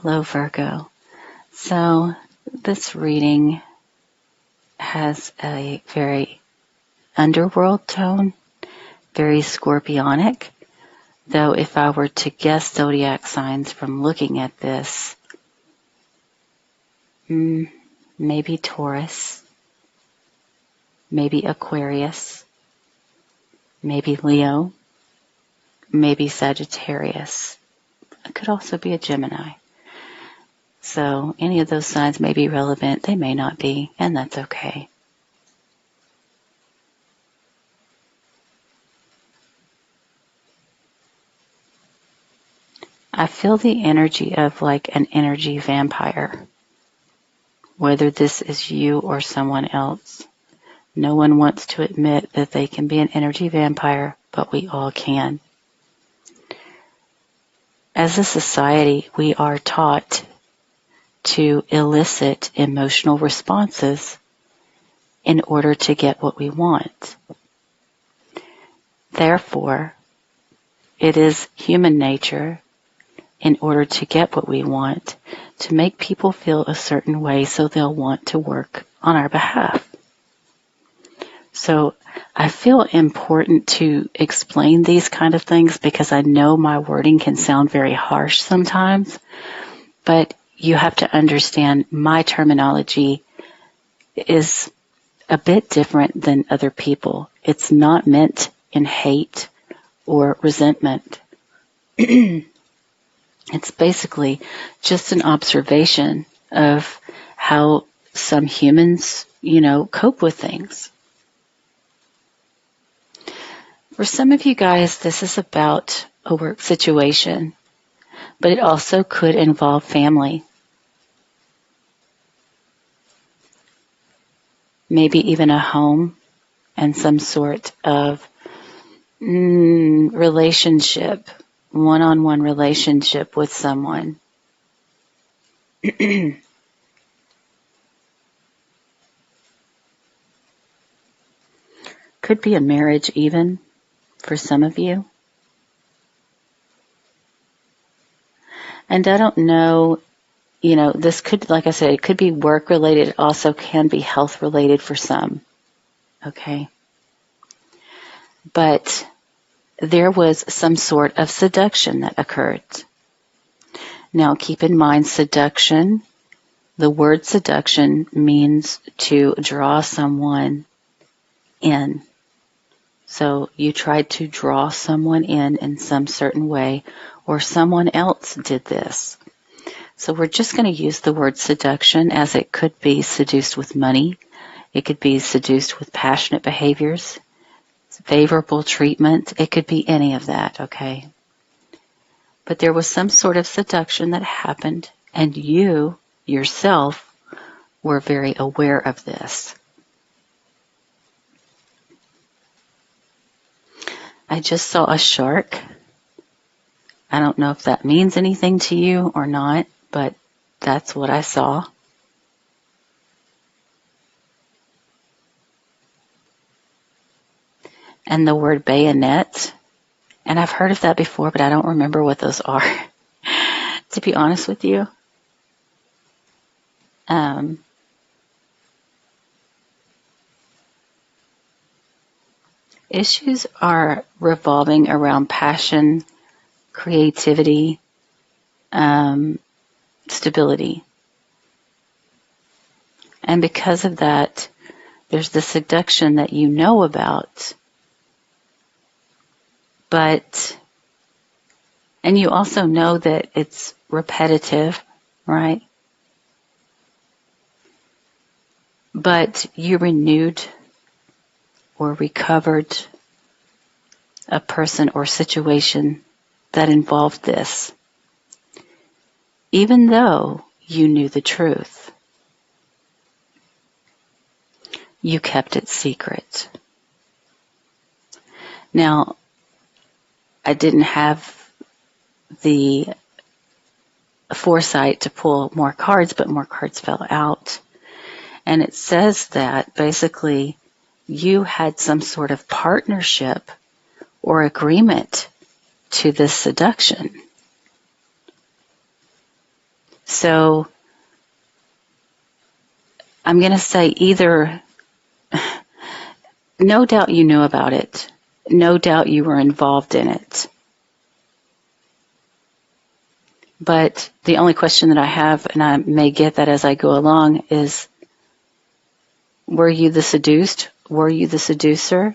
Hello, Virgo. So, this reading has a very underworld tone, very scorpionic, though if I were to guess zodiac signs from looking at this, maybe Taurus, maybe Aquarius, maybe Leo, maybe Sagittarius. It could also be a Gemini. So any of those signs may be relevant, they may not be, and that's okay. I feel the energy of like an energy vampire, whether this is you or someone else. No one wants to admit that they can be an energy vampire, but we all can. As a society, we are taught to elicit emotional responses in order to get what we want. Therefore, it is human nature, in order to get what we want, to make people feel a certain way so they'll want to work on our behalf. So I feel important to explain these kind of things because I know my wording can sound very harsh sometimes, but you have to understand my terminology is a bit different than other people. It's not meant in hate or resentment. It's basically just an observation of how some humans, cope with things. For some of you guys, this is about a work situation, but it also could involve family. Maybe even a home and some sort of relationship, one-on-one relationship with someone. Could be a marriage even for some of you. And I don't know, this could, like I said, it could be work related. It also can be health related for some. Okay. But there was some sort of seduction that occurred. Now keep in mind seduction, the word seduction means to draw someone in. So you tried to draw someone in some certain way, or someone else did this. So we're just going to use the word seduction, as it could be seduced with money. It could be seduced with passionate behaviors, favorable treatment. It could be any of that, okay? But there was some sort of seduction that happened, and you yourself were very aware of this. I just saw a shark. I don't know if that means anything to you or not, but that's what I saw. And the word bayonet, and I've heard of that before, but I don't remember what those are, to be honest with you. Issues are revolving around passion, creativity, stability. And because of that, there's the seduction that you know about. And you also know that it's repetitive, right? But you renewed or recovered a person or situation that involved this, even though you knew the truth. You kept it secret. Now, I didn't have the foresight to pull more cards, but more cards fell out. And it says that basically you had some sort of partnership or agreement to this seduction. So I'm going to say either, no doubt you knew about it. No doubt you were involved in it. But the only question that I have, and I may get that as I go along, is, were you the seduced? Were you the seducer?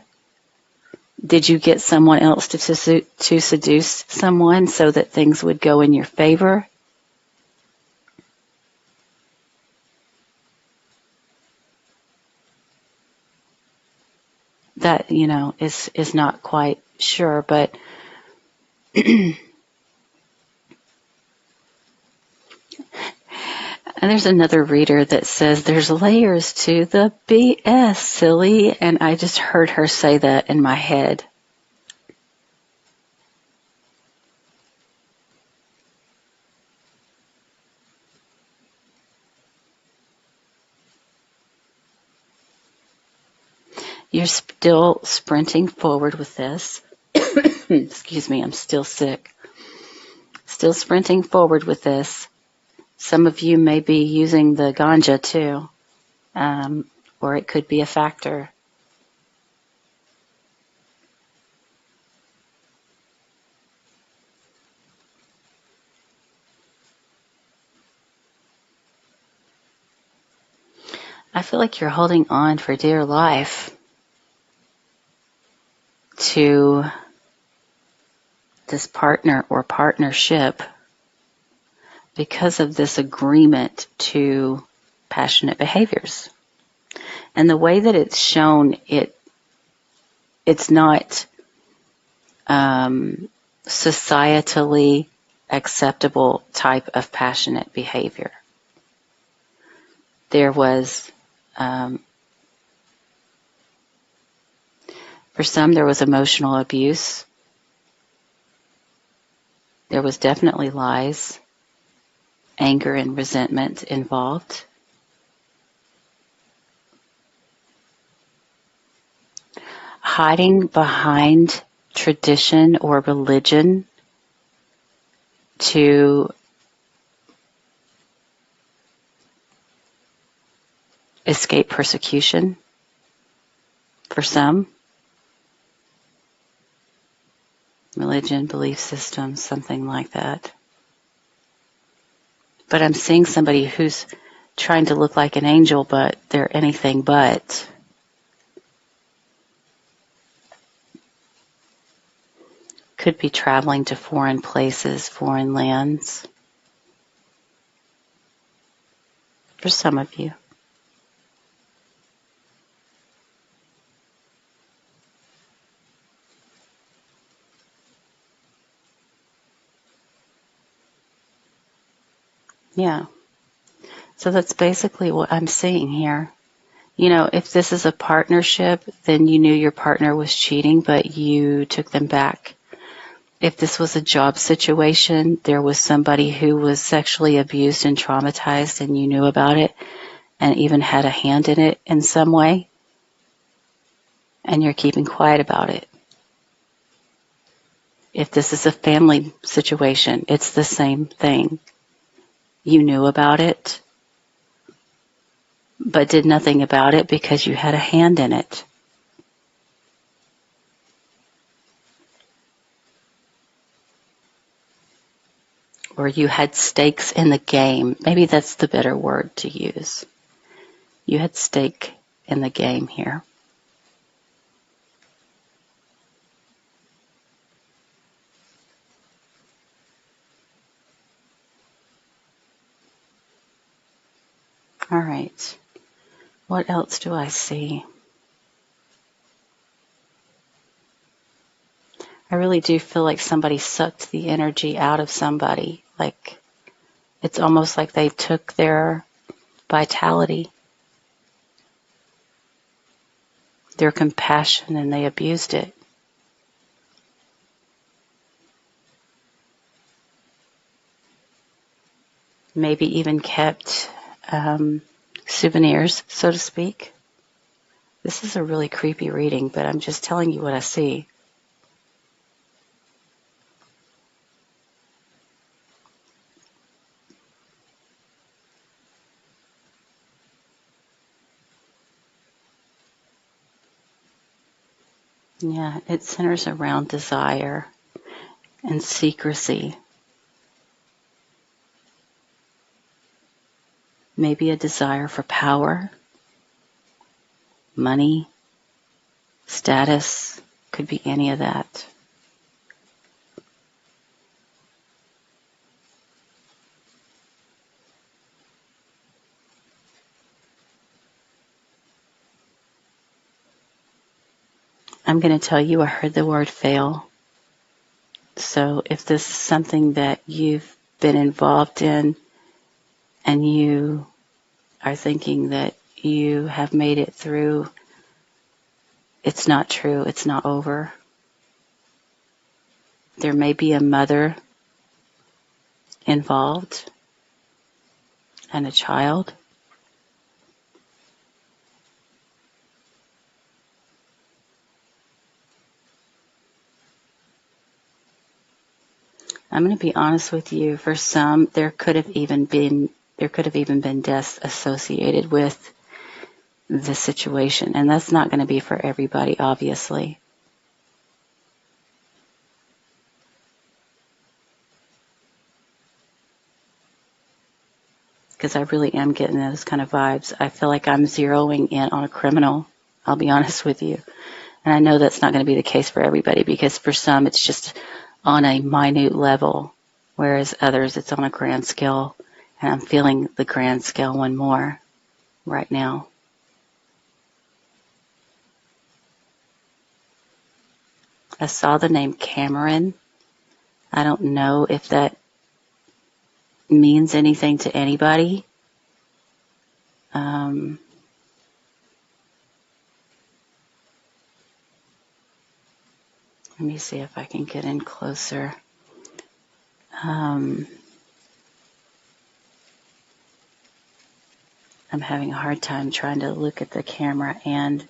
Did you get someone else to seduce someone so that things would go in your favor? That, is not quite sure, but and there's another reader that says there's layers to the BS, silly, and I just heard her say that in my head. You're still sprinting forward with this. Excuse me, I'm still sick. Still sprinting forward with this. Some of you may be using the ganja too, or it could be a factor. I feel like you're holding on for dear life to this partner or partnership because of this agreement to passionate behaviors. And the way that it's shown, it's not societally acceptable type of passionate behavior. There was, for some, there was emotional abuse. There was definitely lies, anger, and resentment involved. Hiding behind tradition or religion to escape persecution for some. Religion, belief systems, something like that. But I'm seeing somebody who's trying to look like an angel, but they're anything but. Could be traveling to foreign places, foreign lands. For some of you. Yeah. So that's basically what I'm seeing here. If this is a partnership, then you knew your partner was cheating, but you took them back. If this was a job situation, there was somebody who was sexually abused and traumatized and you knew about it and even had a hand in it in some way, and you're keeping quiet about it. If this is a family situation, it's the same thing. You knew about it, but did nothing about it because you had a hand in it. Or you had stakes in the game. Maybe that's the better word to use. You had stake in the game here. All right. What else do I see? I really do feel like somebody sucked the energy out of somebody. Like it's almost like they took their vitality, their compassion, and they abused it. Maybe even kept souvenirs, so to speak. This is a really creepy reading, but I'm just telling you what I see. Yeah, it centers around desire and secrecy. Maybe a desire for power, money, status, could be any of that. I'm going to tell you, I heard the word fail. So if this is something that you've been involved in and you are thinking that you have made it through, it's not true. It's not over. There may be a mother involved and a child. I'm going to be honest with you. For some, there could have even been deaths associated with the situation, and that's not going to be for everybody, obviously. Because I really am getting those kind of vibes. I feel like I'm zeroing in on a criminal. I'll be honest with you. And I know that's not going to be the case for everybody, because for some it's just on a minute level, whereas others it's on a grand scale. And I'm feeling the grand scale one more right now. I saw the name Cameron. I don't know if that means anything to anybody. Let me see if I can get in closer. I'm having a hard time trying to look at the camera and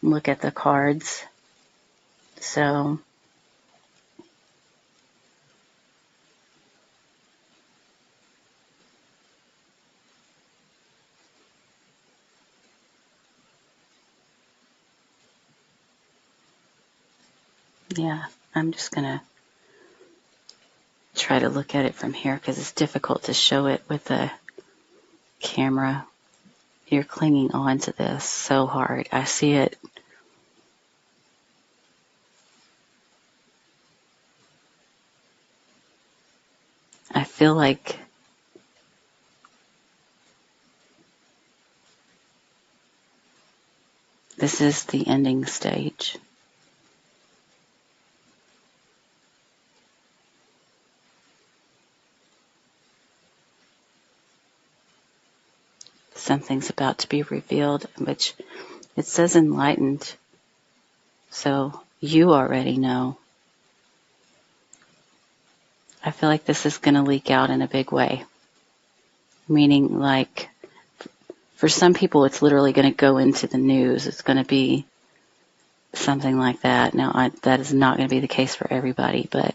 look at the cards. So yeah, I'm just going to try to look at it from here because it's difficult to show it with the camera. You're clinging on to this so hard. I see it. I feel like this is the ending stage. Something's about to be revealed, which it says enlightened. So you already know. I feel like this is going to leak out in a big way. Meaning, like, for some people, it's literally going to go into the news. It's going to be something like that. Now, that is not going to be the case for everybody, but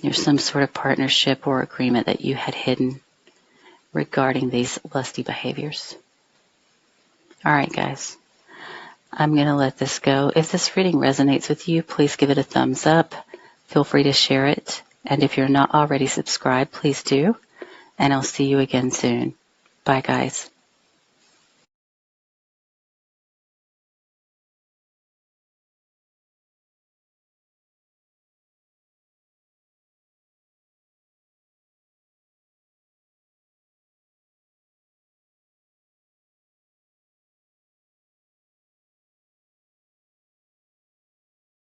there's some sort of partnership or agreement that you had hidden regarding these lusty behaviors. All right, guys. I'm going to let this go. If this reading resonates with you, please give it a thumbs up. Feel free to share it. And if you're not already subscribed, please do. And I'll see you again soon. Bye, guys.